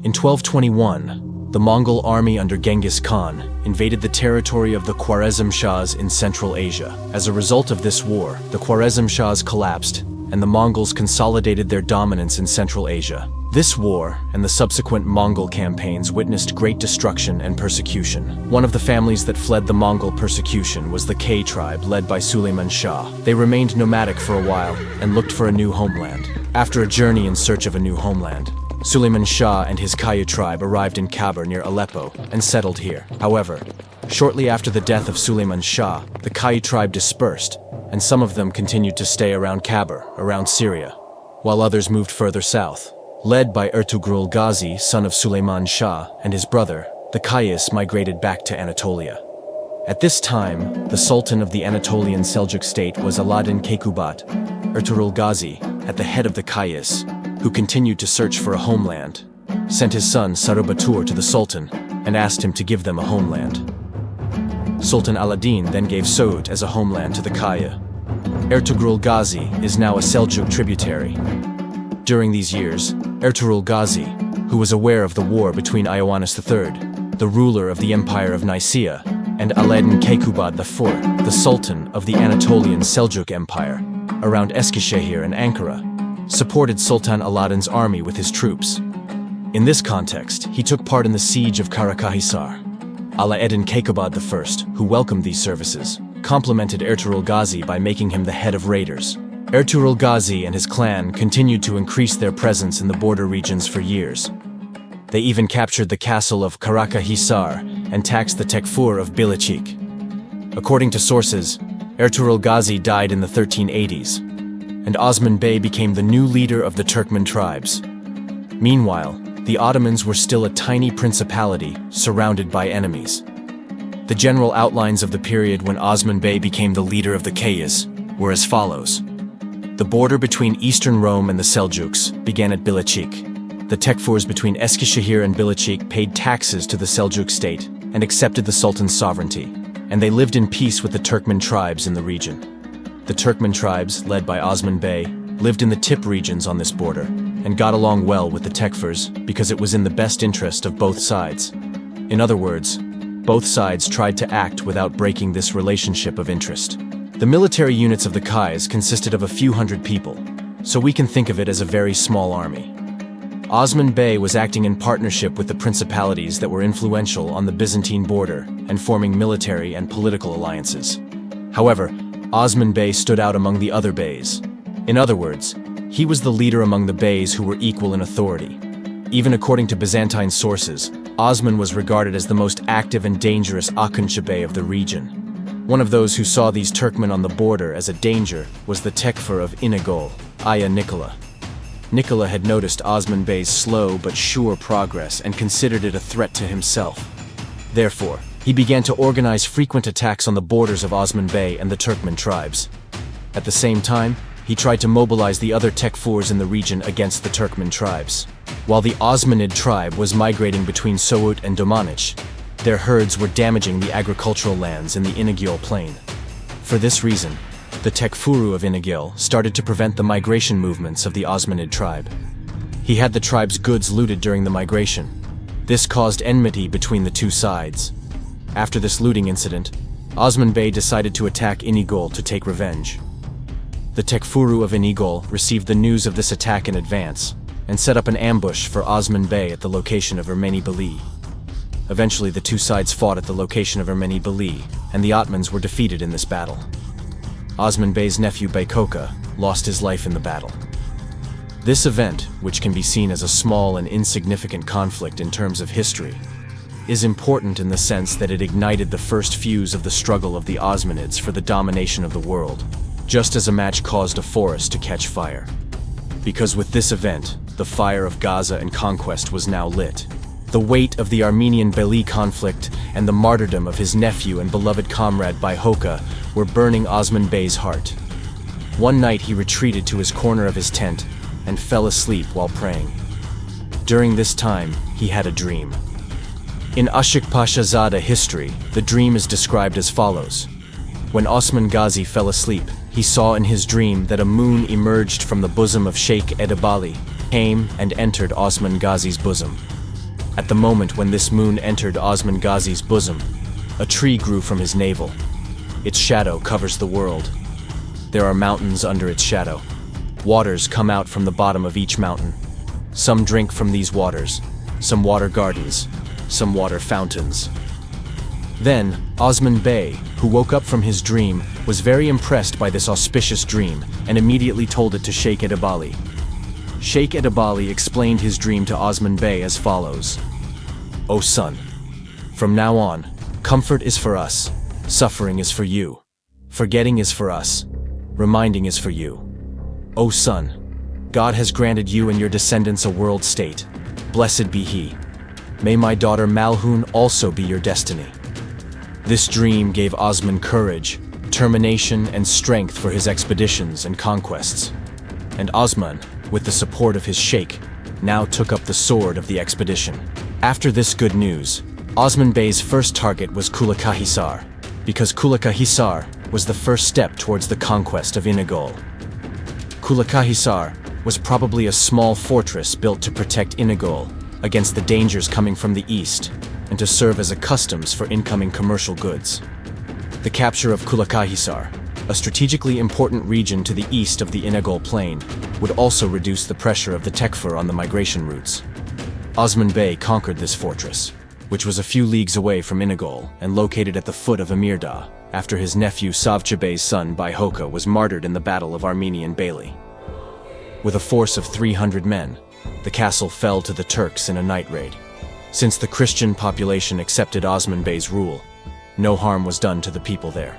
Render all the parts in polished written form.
In 1221, the Mongol army under Genghis Khan invaded the territory of the Khwarezm Shahs in Central Asia. As a result of this war, the Khwarezm Shahs collapsed, and the Mongols consolidated their dominance in Central Asia. This war and the subsequent Mongol campaigns witnessed great destruction and persecution. One of the families that fled the Mongol persecution was the Kay tribe, led by Suleiman Shah. They remained nomadic for a while and looked for a new homeland. After a journey in search of a new homeland, Suleiman Shah and his Kayı tribe arrived in Kabr near Aleppo and settled here. However, shortly after the death of Suleiman Shah, the Kayı tribe dispersed, and some of them continued to stay around Kabr, around Syria, while others moved further south. Led by Ertugrul Gazi, son of Suleiman Shah, and his brother, the Kayıs migrated back to Anatolia. At this time, the Sultan of the Anatolian Seljuk state was Alaaddin Keykubat, Ertugrul Gazi, at the head of the Kayıs, who continued to search for a homeland, sent his son Sarubatur to the Sultan and asked him to give them a homeland. Sultan Alaaddin then gave Soğut as a homeland to the Kayı. Ertugrul Gazi is now a Seljuk tributary. During these years, Ertugrul Gazi, who was aware of the war between Ioannis III, the ruler of the Empire of Nicaea, and Alaaddin Keykubat IV, the Sultan of the Anatolian Seljuk Empire, around Eskişehir and Ankara, supported Sultan Alaaddin's army with his troops. In this context, he took part in the siege of Karacahisar. Alaaddin Keykubat I, who welcomed these services, complimented Ertugrul Gazi by making him the head of raiders. Ertugrul Gazi and his clan continued to increase their presence in the border regions for years. They even captured the castle of Karacahisar and taxed the Tekfur of Bilecik. According to sources, Ertugrul Gazi died in the 1380s, and Osman Bey became the new leader of the Turkmen tribes. Meanwhile, the Ottomans were still a tiny principality surrounded by enemies. The general outlines of the period when Osman Bey became the leader of the Kayıs were as follows. The border between eastern Rome and the Seljuks began at Bilecik. The Tekfurs between Eskişehir and Bilecik paid taxes to the Seljuk state and accepted the Sultan's sovereignty, and they lived in peace with the Turkmen tribes in the region. The Turkmen tribes, led by Osman Bey, lived in the tip regions on this border and got along well with the Tekfurs because it was in the best interest of both sides. In other words, both sides tried to act without breaking this relationship of interest. The military units of the Kayıs consisted of a few hundred people, so we can think of it as a very small army. Osman Bey was acting in partnership with the principalities that were influential on the Byzantine border and forming military and political alliances. However, Osman Bey stood out among the other beys. In other words, he was the leader among the beys who were equal in authority. Even according to Byzantine sources, Osman was regarded as the most active and dangerous Akıncı Bey of the region. One of those who saw these Turkmen on the border as a danger was the Tekfur of İnegöl, Aya Nikola. Nikola had noticed Osman Bey's slow but sure progress and considered it a threat to himself. Therefore, he began to organize frequent attacks on the borders of Osman Bey and the Turkmen tribes. At the same time, he tried to mobilize the other Tekfurs in the region against the Turkmen tribes. While the Osmanid tribe was migrating between Soğut and Domanachis, their herds were damaging the agricultural lands in the İnegöl plain. For this reason, the Tekfuru of İnegöl started to prevent the migration movements of the Osmanid tribe. He had the tribe's goods looted during the migration. This caused enmity between the two sides. After this looting incident, Osman Bey decided to attack İnegöl to take revenge. The Tekfuru of İnegöl received the news of this attack in advance and set up an ambush for Osman Bey at the location of Ermeni-Beli. Eventually, the two sides fought at the location of Ermeni-Beli, and the Ottomans were defeated in this battle. Osman Bey's nephew Beykoka lost his life in the battle. This event, which can be seen as a small and insignificant conflict in terms of history, is important in the sense that it ignited the first fuse of the struggle of the Osmanids for the domination of the world, just as a match caused a forest to catch fire. Because with this event, the fire of Gaza and conquest was now lit. The weight of the Armenian-Beli conflict and the martyrdom of his nephew and beloved comrade Beykoka were burning Osman Bey's heart. One night he retreated to his corner of his tent and fell asleep while praying. During this time, he had a dream. In Ashik Pashazada history, the dream is described as follows. When Osman Gazi fell asleep, he saw in his dream that a moon emerged from the bosom of Sheikh Edebali, came and entered Osman Gazi's bosom. At the moment when this moon entered Osman Ghazi's bosom, a tree grew from his navel. Its shadow covers the world. There are mountains under its shadow. Waters come out from the bottom of each mountain. Some drink from these waters, some water gardens, some water fountains. Then, Osman Bey, who woke up from his dream, was very impressed by this auspicious dream and immediately told it to Sheikh Edebali. Sheikh Edebali explained his dream to Osman Bey as follows. O son, from now on, comfort is for us, suffering is for you, forgetting is for us, reminding is for you. O son, God has granted you and your descendants a world state. Blessed be He. May my daughter Malhoun also be your destiny. This dream gave Osman courage, determination, and strength for his expeditions and conquests. And Osman, with the support of his sheikh, now took up the sword of the expedition. After this good news, Osman Bey's first target was Karacahisar, because Karacahisar was the first step towards the conquest of Inagol. Karacahisar was probably a small fortress built to protect Inagol against the dangers coming from the east and to serve as a customs for incoming commercial goods. The capture of Karacahisar, a strategically important region to the east of the Inagol plain, would also reduce the pressure of the Tekfur on the migration routes. Osman Bey conquered this fortress, which was a few leagues away from Inagol and located at the foot of Amirdağ, after his nephew Savcı Bey's son Bayhoka was martyred in the Battle of Armenian Bailey. With a force of 300 men, the castle fell to the Turks in a night raid. Since the Christian population accepted Osman Bey's rule, no harm was done to the people there.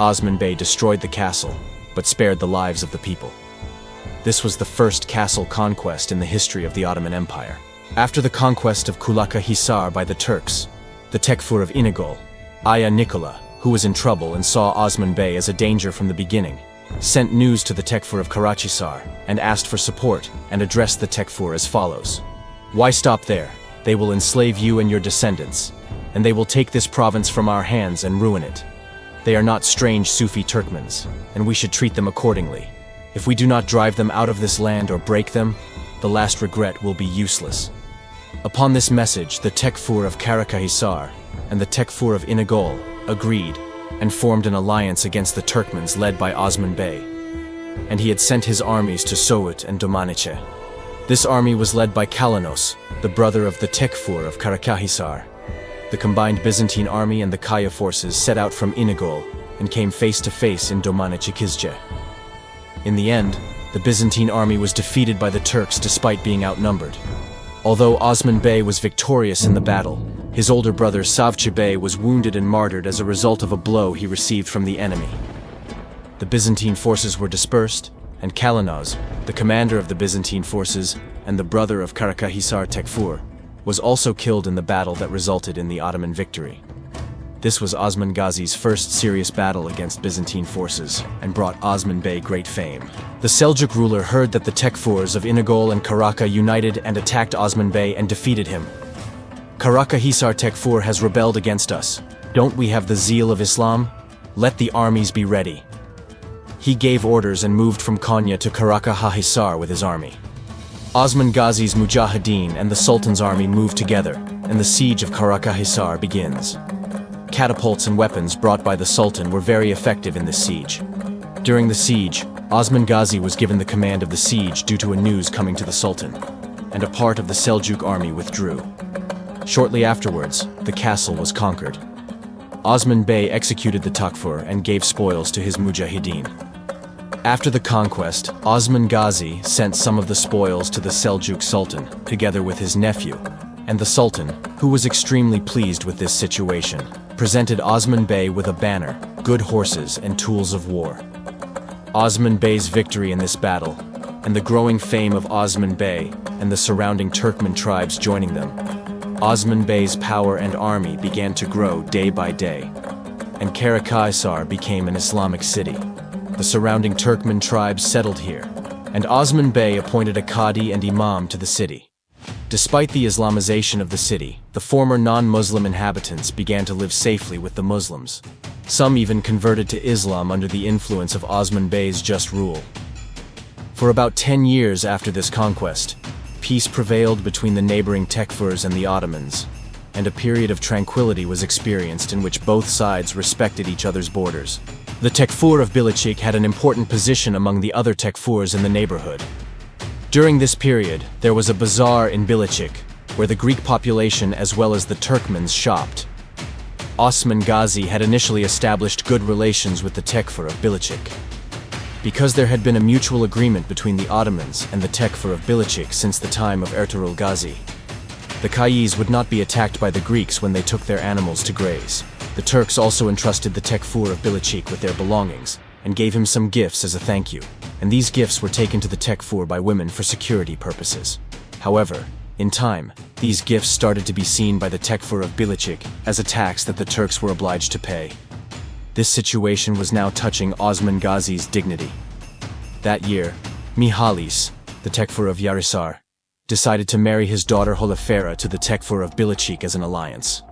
Osman Bey destroyed the castle, but spared the lives of the people. This was the first castle conquest in the history of the Ottoman Empire. After the conquest of Karacahisar by the Turks, the Tekfur of Inagol, Aya Nikola, who was in trouble and saw Osman Bey as a danger from the beginning, sent news to the Tekfur of Karacahisar and asked for support and addressed the Tekfur as follows. Why stop there? They will enslave you and your descendants, and they will take this province from our hands and ruin it. They are not strange Sufi Turkmens, and we should treat them accordingly. If we do not drive them out of this land or break them, the last regret will be useless. Upon this message, the Tekfur of Karacahisar and the Tekfur of Inagol agreed and formed an alliance against the Turkmens led by Osman Bey, and he had sent his armies to Soğut and Domanachis. This army was led by Kallinos, the brother of the Tekfur of Karacahisar. The combined Byzantine army and the Kaya forces set out from Inagol and came face to face in Domanachis. In the end, the Byzantine army was defeated by the Turks despite being outnumbered. Although Osman Bey was victorious in the battle, his older brother Savcı Bey was wounded and martyred as a result of a blow he received from the enemy. The Byzantine forces were dispersed, and Kallinos, the commander of the Byzantine forces and the brother of Karacahisar Tekfur, was also killed in the battle that resulted in the Ottoman victory. This was Osman Ghazi's first serious battle against Byzantine forces and brought Osman Bey great fame. The Seljuk ruler heard that the Tekfurs of Inagol and Karaka united and attacked Osman Bey and defeated him. Karacahisar Tekfur has rebelled against us. Don't we have the zeal of Islam? Let the armies be ready. He gave orders and moved from Konya to Karacahisar with his army. Osman Ghazi's Mujahideen and the Sultan's army move together, and the siege of Karacahisar begins. Catapults and weapons brought by the Sultan were very effective in this siege. During the siege, Osman Ghazi was given the command of the siege due to a news coming to the Sultan, and a part of the Seljuk army withdrew. Shortly afterwards, the castle was conquered. Osman Bey executed the Tekfur and gave spoils to his Mujahideen. After the conquest, Osman Ghazi sent some of the spoils to the Seljuk Sultan, together with his nephew, and the Sultan, who was extremely pleased with this situation, presented Osman Bey with a banner, good horses, and tools of war. Osman Bey's victory in this battle, and the growing fame of Osman Bey and the surrounding Turkmen tribes joining them, Osman Bey's power and army began to grow day by day, and Karacahisar became an Islamic city. The surrounding Turkmen tribes settled here, and Osman Bey appointed a Qadi and Imam to the city. Despite the Islamization of the city, the former non-Muslim inhabitants began to live safely with the Muslims. Some even converted to Islam under the influence of Osman Bey's just rule. For about 10 years after this conquest, Peace prevailed between the neighboring Tekfurs and the Ottomans, and a period of tranquility was experienced in which both sides respected each other's borders. The Tekfur of Bilecik had an important position among the other Tekfurs in the neighborhood. During this period, there was a bazaar in Bilecik, where the Greek population as well as the Turkmens shopped. Osman Gazi had initially established good relations with the Tekfur of Bilecik. Because there had been a mutual agreement between the Ottomans and the Tekfur of Bilecik since the time of Ertugrul Gazi, the Kayis would not be attacked by the Greeks when they took their animals to graze. The Turks also entrusted the Tekfur of Bilecik with their belongings and gave him some gifts as a thank you, and these gifts were taken to the Tekfur by women for security purposes. However, in time, these gifts started to be seen by the Tekfur of Bilecik as a tax that the Turks were obliged to pay. This situation was now touching Osman Gazi's dignity. That year, Mihalis, the Tekfur of Karacahisar, decided to marry his daughter Holafera to the Tekfur of Bilecik as an alliance.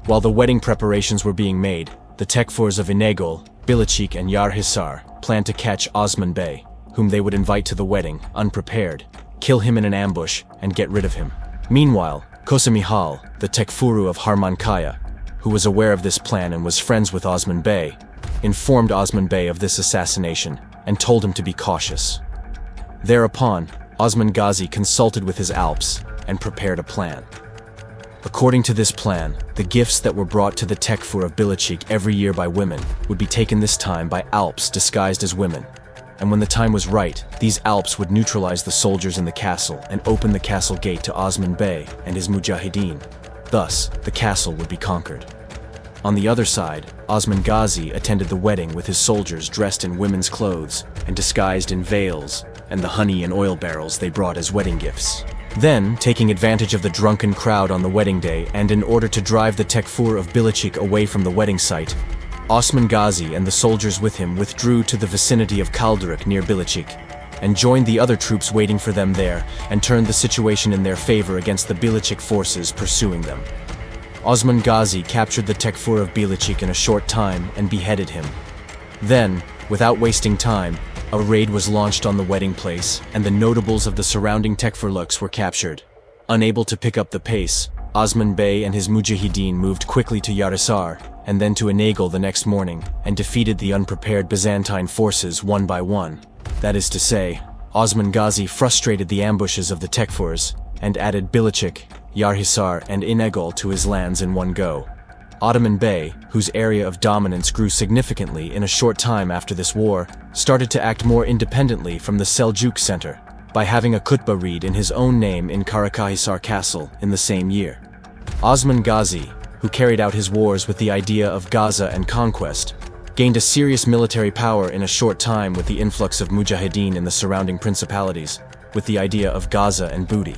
While the wedding preparations were being made, the Tekfurs of Inegol, Bilecik and Karacahisar planned to catch Osman Bey, whom they would invite to the wedding, unprepared, kill him in an ambush, and get rid of him. Meanwhile, Kosamihal, the Tekfuru of Harmankaya, who was aware of this plan and was friends with Osman Bey, informed Osman Bey of this assassination and told him to be cautious. Thereupon, Osman Gazi consulted with his Alps and prepared a plan. According to this plan, the gifts that were brought to the Tekfur of Bilecik every year by women would be taken this time by Alps disguised as women, and when the time was right, these Alps would neutralize the soldiers in the castle and open the castle gate to Osman Bey and his mujahideen. Thus, the castle would be conquered. On the other side, Osman Gazi attended the wedding with his soldiers dressed in women's clothes and disguised in veils and the honey and oil barrels they brought as wedding gifts. Then, taking advantage of the drunken crowd on the wedding day and in order to drive the Tekfur of Bilecik away from the wedding site, Osman Gazi and the soldiers with him withdrew to the vicinity of Kaldırık near Bilecik and joined the other troops waiting for them there and turned the situation in their favor against the Bilecik forces pursuing them. Osman Gazi captured the Tekfur of Bilecik in a short time and beheaded him. Then, without wasting time, a raid was launched on the wedding place, and the notables of the surrounding Tekfurluks were captured. Unable to pick up the pace, Osman Bey and his mujahideen moved quickly to Karacahisar and then to Inegol the next morning and defeated the unprepared Byzantine forces one by one. That is to say, Osman Gazi frustrated the ambushes of the Tekfurs and added Bilecik, Karacahisar, and Inegol to his lands in one go. Ottoman Bey, whose area of dominance grew significantly in a short time after this war, started to act more independently from the Seljuk center by having a khutbah read in his own name in Karacahisar Castle in the same year. Osman Gazi, who carried out his wars with the idea of Gaza and conquest, gained a serious military power in a short time with the influx of mujahideen in the surrounding principalities, with the idea of Gaza and booty.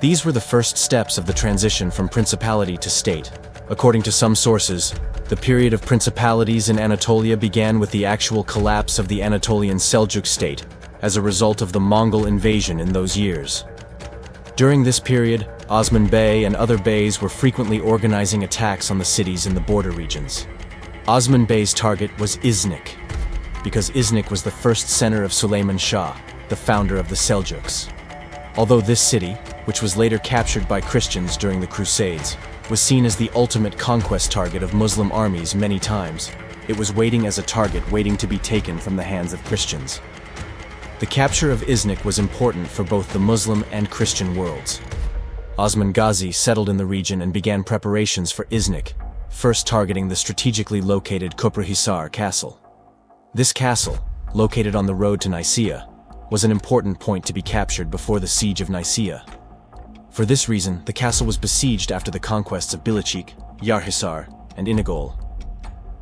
These were the first steps of the transition from principality to state. According to some sources, the period of principalities in Anatolia began with the actual collapse of the Anatolian Seljuk state as a result of the Mongol invasion in those years. During this period, Osman Bey and other beys were frequently organizing attacks on the cities in the border regions. Osman Bey's target was Iznik, because Iznik was the first center of Süleyman Shah, the founder of the Seljuks. Although this city, which was later captured by Christians during the Crusades, was seen as the ultimate conquest target of Muslim armies many times, it was waiting as a target waiting to be taken from the hands of Christians. The capture of Iznik was important for both the Muslim and Christian worlds. Osman Gazi settled in the region and began preparations for Iznik, first targeting the strategically located Koyunhisar castle. This castle, located on the road to Nicaea, was an important point to be captured before the siege of Nicaea. For this reason, the castle was besieged after the conquests of Bilecik, Karacahisar, and Inegol.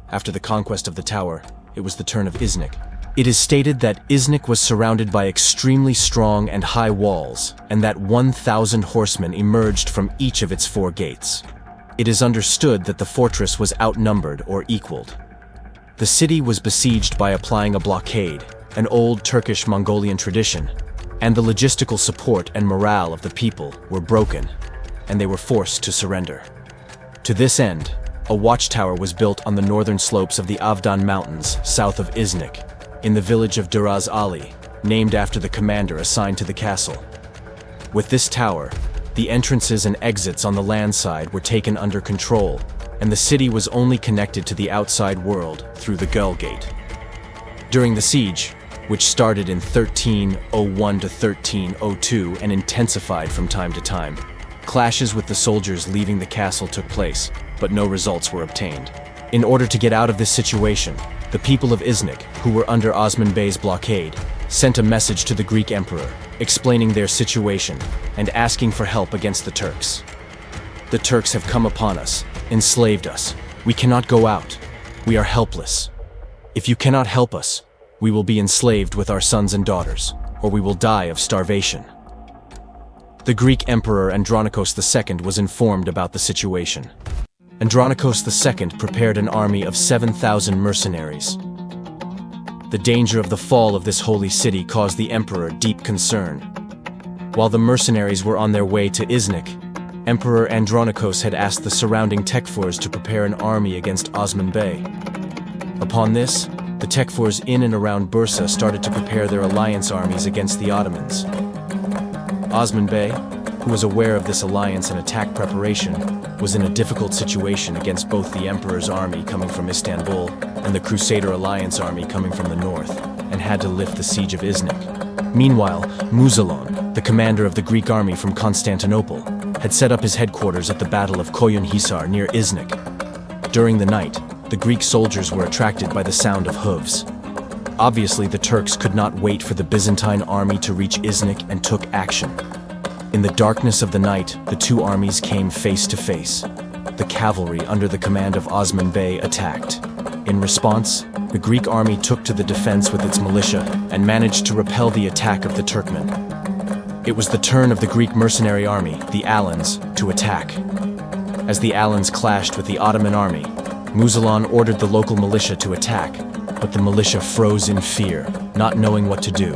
After the conquest of the tower, it was the turn of Iznik. It is stated that Iznik was surrounded by extremely strong and high walls, and that 1,000 horsemen emerged from each of its 4 gates. It is understood that the fortress was outnumbered or equaled. The city was besieged by applying a blockade, an old Turkish-Mongolian tradition, and the logistical support and morale of the people were broken, and they were forced to surrender. To this end, a watchtower was built on the northern slopes of the Avdan Mountains south of Iznik, in the village of Duraz Ali, named after the commander assigned to the castle. With this tower, the entrances and exits on the land side were taken under control, and the city was only connected to the outside world through the Gull Gate. During the siege, which started in 1301 to 1302 and intensified from time to time, clashes with the soldiers leaving the castle took place, but no results were obtained. In order to get out of this situation, the people of Iznik, who were under Osman Bey's blockade, sent a message to the Greek emperor, explaining their situation and asking for help against the Turks. The Turks have come upon us, enslaved us. We cannot go out. We are helpless. If you cannot help us, we will be enslaved with our sons and daughters, or we will die of starvation. The Greek emperor Andronikos II was informed about the situation. Andronikos II prepared an army of 7,000 mercenaries. The danger of the fall of this holy city caused the emperor deep concern. While the mercenaries were on their way to Iznik, Emperor Andronikos had asked the surrounding Tekfurs to prepare an army against Osman Bey. Upon this, the Tekfurs in and around Bursa started to prepare their alliance armies against the Ottomans. Osman Bey, who was aware of this alliance and attack preparation, was in a difficult situation against both the emperor's army coming from Istanbul and the Crusader alliance army coming from the north, and had to lift the siege of Iznik. Meanwhile, Muzalan, the commander of the Greek army from Constantinople, had set up his headquarters at the Battle of Koyunhisar near Iznik. During the night, the Greek soldiers were attracted by the sound of hooves. Obviously, the Turks could not wait for the Byzantine army to reach Iznik and took action. In the darkness of the night, the two armies came face to face. The cavalry under the command of Osman Bey attacked. In response, the Greek army took to the defense with its militia and managed to repel the attack of the Turkmen. It was the turn of the Greek mercenary army, the Alans, to attack. As the Alans clashed with the Ottoman army, Muzalan ordered the local militia to attack, but the militia froze in fear, not knowing what to do.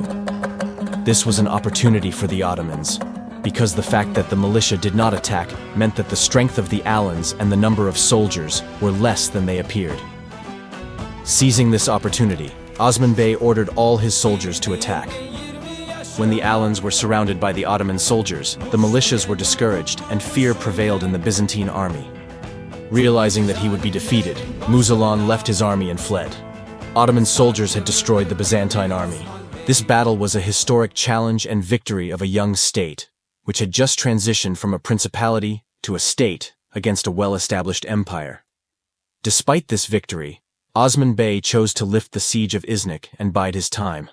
This was an opportunity for the Ottomans, because the fact that the militia did not attack meant that the strength of the Alans and the number of soldiers were less than they appeared. Seizing this opportunity, Osman Bey ordered all his soldiers to attack. When the Alans were surrounded by the Ottoman soldiers, the militias were discouraged and fear prevailed in the Byzantine army. Realizing that he would be defeated, Muzalan left his army and fled. Ottoman soldiers had destroyed the Byzantine army. This battle was a historic challenge and victory of a young state, which had just transitioned from a principality to a state against a well-established empire. Despite this victory, Osman Bey chose to lift the siege of Iznik and bide his time.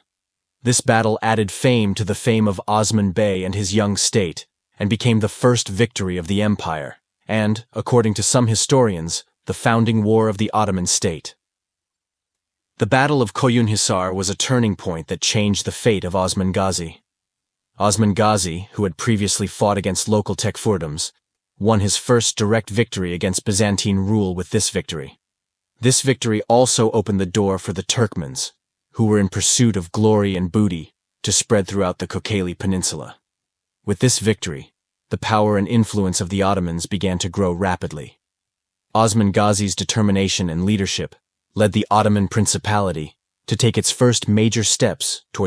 This battle added fame to the fame of Osman Bey and his young state, and became the first victory of the empire, and, according to some historians, the founding war of the Ottoman state. The Battle of Koyunhisar was a turning point that changed the fate of Osman Gazi. Osman Gazi, who had previously fought against local Tekfurdums, won his first direct victory against Byzantine rule with this victory. This victory also opened the door for the Turkmens, who were in pursuit of glory and booty, to spread throughout the Kocaeli Peninsula. With this victory, the power and influence of the Ottomans began to grow rapidly. Osman Gazi's determination and leadership led the Ottoman Principality to take its first major steps toward